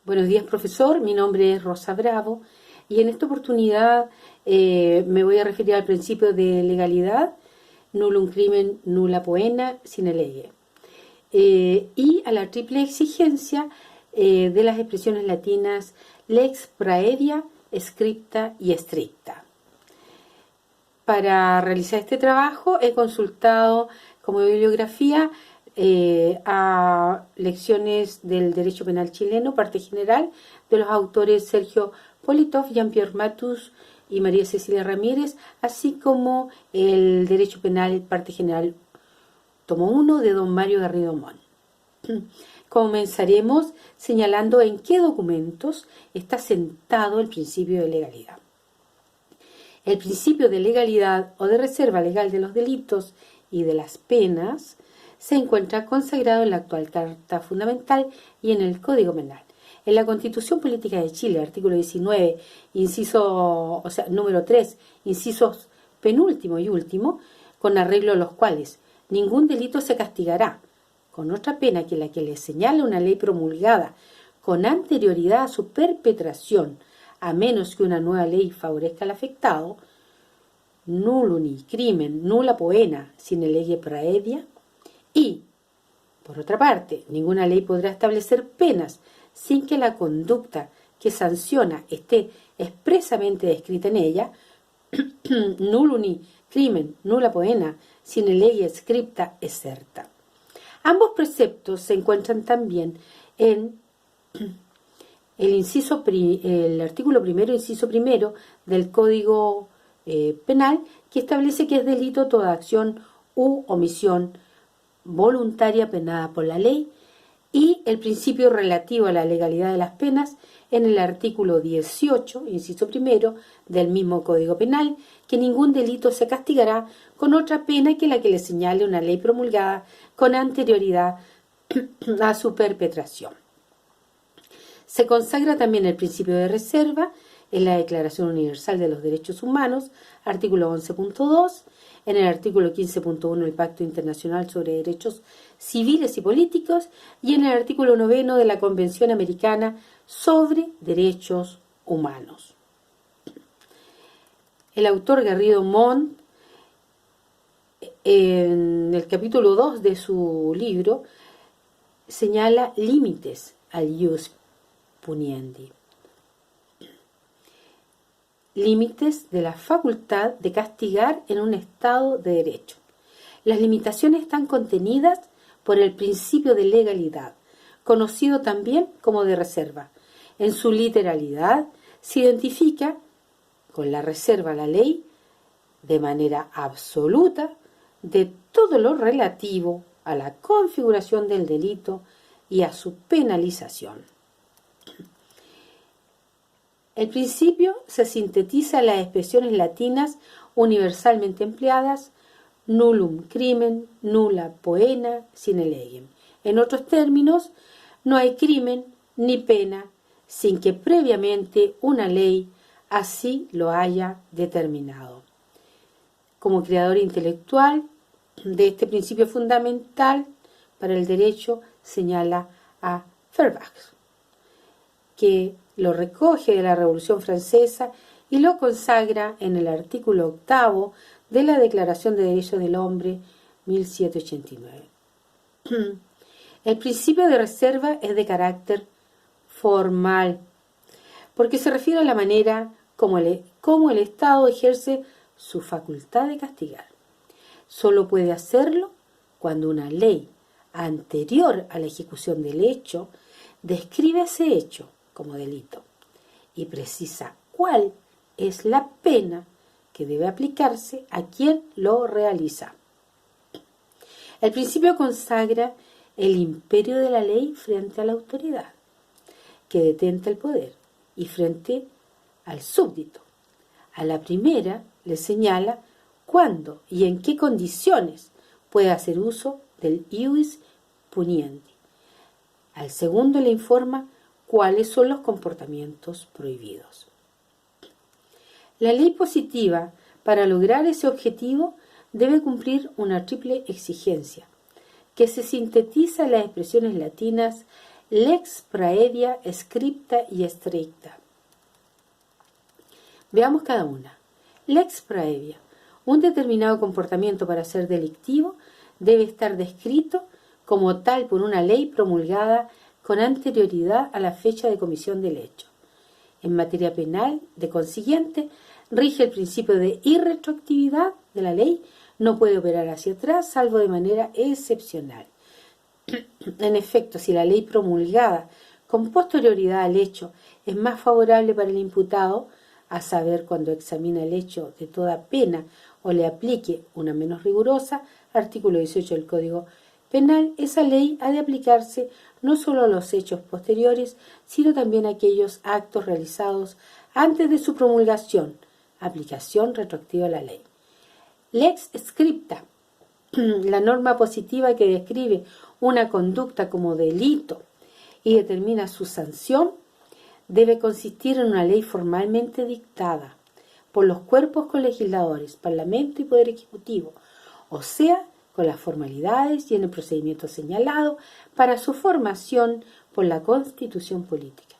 Buenos días, profesor. Mi nombre es Rosa Bravo y en esta oportunidad me voy a referir al principio de legalidad, nullum crimen nulla poena sine lege, y a la triple exigencia de las expresiones latinas lex praedia, scripta y stricta. Para realizar este trabajo he consultado como bibliografía a lecciones del derecho penal chileno, parte general, de los autores Sergio Politov, Jean-Pierre Matus y María Cecilia Ramírez, así como el derecho penal, parte general, tomo 1, de don Mario Garrido Mon. Comenzaremos señalando en qué documentos está sentado el principio de legalidad. El principio de legalidad o de reserva legal de los delitos y de las penas se encuentra consagrado en la actual Carta Fundamental y en el Código Penal. En la Constitución Política de Chile, artículo 19, número 3, incisos penúltimo y último, con arreglo a los cuales ningún delito se castigará con otra pena que la que le señala una ley promulgada con anterioridad a su perpetración, a menos que una nueva ley favorezca al afectado, nullum crimen nulla poena sine lege praedia, y, por otra parte, ninguna ley podrá establecer penas sin que la conducta que sanciona esté expresamente descrita en ella, nullum crimen nulla poena sine lege scripta et certa. Ambos preceptos se encuentran también en el artículo primero, inciso primero del Código Penal, que establece que es delito toda acción u omisión voluntaria penada por la ley, y el principio relativo a la legalidad de las penas en el artículo 18, inciso primero del mismo Código Penal, que ningún delito se castigará con otra pena que la que le señale una ley promulgada con anterioridad a su perpetración. Se consagra también el principio de reserva en la Declaración Universal de los Derechos Humanos, artículo 11.2, en el artículo 15.1 del Pacto Internacional sobre Derechos Civiles y Políticos y en el artículo 9 de la Convención Americana sobre Derechos Humanos. El autor Garrido Mon, en el capítulo 2 de su libro, señala límites al ius puniendi. Límites de la facultad de castigar en un Estado de Derecho. Las limitaciones están contenidas por el principio de legalidad, conocido también como de reserva. En su literalidad se identifica con la reserva a la ley de manera absoluta de todo lo relativo a la configuración del delito y a su penalización. El principio se sintetiza en las expresiones latinas universalmente empleadas nullum crimen nulla poena sine legem. En otros términos, no hay crimen ni pena sin que previamente una ley así lo haya determinado. Como creador intelectual de este principio fundamental para el derecho, señala a Feuerbach, que lo recoge de la Revolución Francesa y lo consagra en el artículo 8 de la Declaración de Derechos del Hombre 1789. El principio de reserva es de carácter formal, porque se refiere a la manera como el Estado ejerce su facultad de castigar. Solo puede hacerlo cuando una ley anterior a la ejecución del hecho describe ese hecho como delito y precisa cuál es la pena que debe aplicarse a quien lo realiza. El principio consagra el imperio de la ley frente a la autoridad, que detenta el poder, y frente al súbdito. A la primera le señala cuándo y en qué condiciones puede hacer uso del ius puniendi. Al segundo le informa cuáles son los comportamientos prohibidos. La ley positiva, para lograr ese objetivo, debe cumplir una triple exigencia, que se sintetiza en las expresiones latinas lex praedia, scripta y stricta. Veamos cada una. Lex praevia. Un determinado comportamiento para ser delictivo debe estar descrito como tal por una ley promulgada con anterioridad a la fecha de comisión del hecho. En materia penal, de consiguiente, rige el principio de irretroactividad de la ley, no puede operar hacia atrás salvo de manera excepcional. En efecto, si la ley promulgada con posterioridad al hecho es más favorable para el imputado, a saber, cuando examina el hecho de toda pena o le aplique una menos rigurosa, artículo 18 del Código Penal, esa ley ha de aplicarse no solo a los hechos posteriores, sino también a aquellos actos realizados antes de su promulgación, aplicación retroactiva a la ley. Lex scripta, la norma positiva que describe una conducta como delito y determina su sanción, debe consistir en una ley formalmente dictada por los cuerpos colegisladores, Parlamento y Poder Ejecutivo, o sea, con las formalidades y en el procedimiento señalado para su formación por la Constitución Política.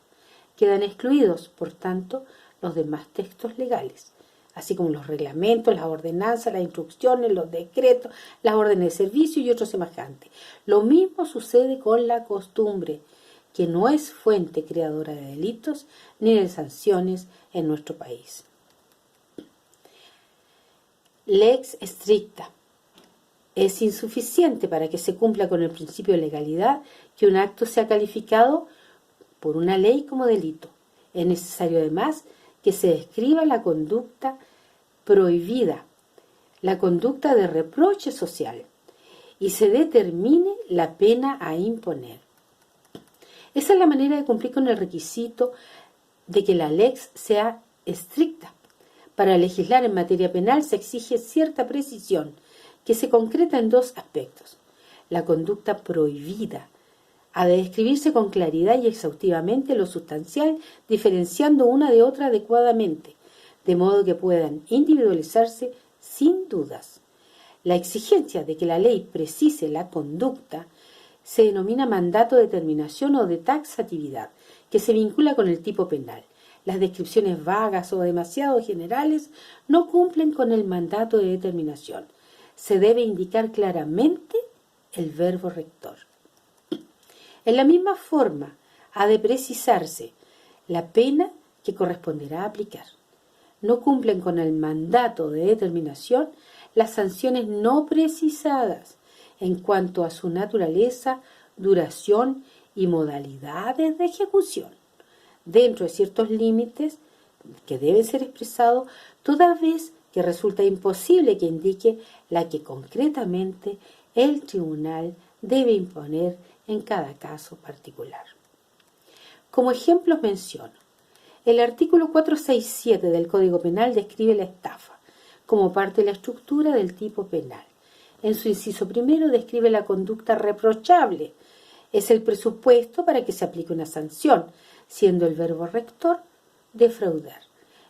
Quedan excluidos, por tanto, los demás textos legales, así como los reglamentos, las ordenanzas, las instrucciones, los decretos, las órdenes de servicio y otros semejantes. Lo mismo sucede con la costumbre, que no es fuente creadora de delitos ni de sanciones en nuestro país. Lex stricta. Es insuficiente para que se cumpla con el principio de legalidad que un acto sea calificado por una ley como delito. Es necesario además que se describa la conducta prohibida, la conducta de reproche social, y se determine la pena a imponer. Esa es la manera de cumplir con el requisito de que la lex sea estricta. Para legislar en materia penal se exige cierta precisión, que se concreta en dos aspectos. La conducta prohibida ha de describirse con claridad y exhaustivamente lo sustancial, diferenciando una de otra adecuadamente, de modo que puedan individualizarse sin dudas. La exigencia de que la ley precise la conducta se denomina mandato de determinación o de taxatividad, que se vincula con el tipo penal. Las descripciones vagas o demasiado generales no cumplen con el mandato de determinación. Se debe indicar claramente el verbo rector. En la misma forma, ha de precisarse la pena que corresponderá aplicar. No cumplen con el mandato de determinación las sanciones no precisadas en cuanto a su naturaleza, duración y modalidades de ejecución, dentro de ciertos límites que deben ser expresados, toda vez que resulta imposible que indique la que concretamente el tribunal debe imponer en cada caso particular. Como ejemplos menciono, el artículo 467 del Código Penal describe la estafa como parte de la estructura del tipo penal. En su inciso primero describe la conducta reprochable. Es el presupuesto para que se aplique una sanción, siendo el verbo rector defraudar.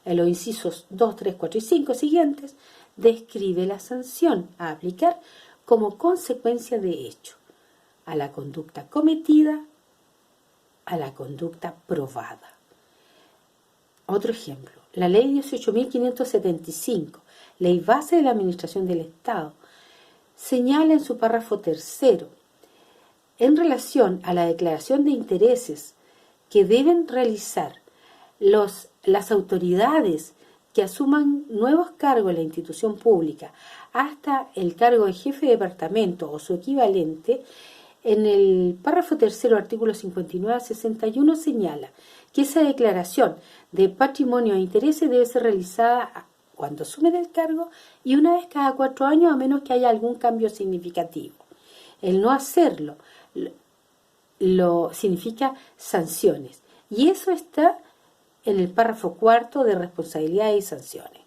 En los incisos 2, 3, 4 y 5 siguientes describe la sanción a aplicar como consecuencia de hecho, a la conducta cometida, a la conducta probada. Otro ejemplo, la ley 18.575, ley base de la administración del Estado, señala en su párrafo tercero, en relación a la declaración de intereses que deben realizar las autoridades que asuman nuevos cargos en la institución pública, hasta el cargo de jefe de departamento o su equivalente, en el párrafo tercero, artículo 59 a 61, señala que esa declaración de patrimonio e intereses debe ser realizada cuando asumen el cargo y una vez cada 4 años, a menos que haya algún cambio significativo. El no hacerlo lo significa sanciones, y eso está en el párrafo cuarto de responsabilidades y sanciones,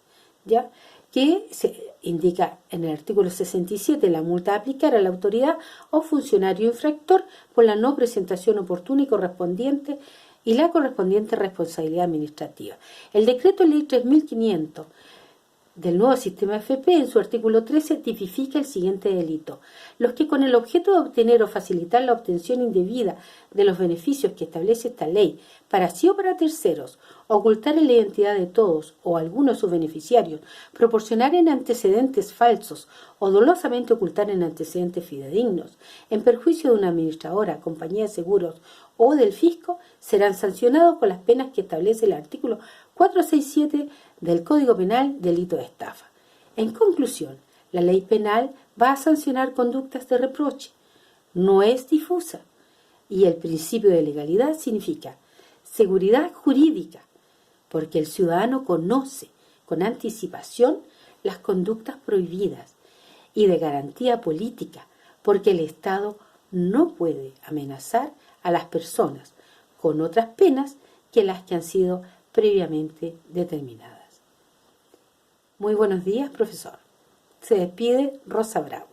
¿ya? Que se indica en el artículo 67 la multa a aplicar a la autoridad o funcionario infractor por la no presentación oportuna y la correspondiente responsabilidad administrativa. El decreto ley 3.500 del nuevo sistema FP, en su artículo 13, tipifica el siguiente delito: los que con el objeto de obtener o facilitar la obtención indebida de los beneficios que establece esta ley, para sí o para terceros, ocultar la identidad de todos o algunos de sus beneficiarios, proporcionar en antecedentes falsos o dolosamente ocultar en antecedentes fidedignos, en perjuicio de una administradora, compañía de seguros o del fisco, serán sancionados con las penas que establece el artículo 467 del Código Penal, delito de estafa. En conclusión, la ley penal va a sancionar conductas de reproche. No es difusa. Y el principio de legalidad significa seguridad jurídica, porque el ciudadano conoce con anticipación las conductas prohibidas, y de garantía política, porque el Estado no puede amenazar a las personas con otras penas que las que han sido previamente determinadas. Muy buenos días, profesor. Se despide Rosa Bravo.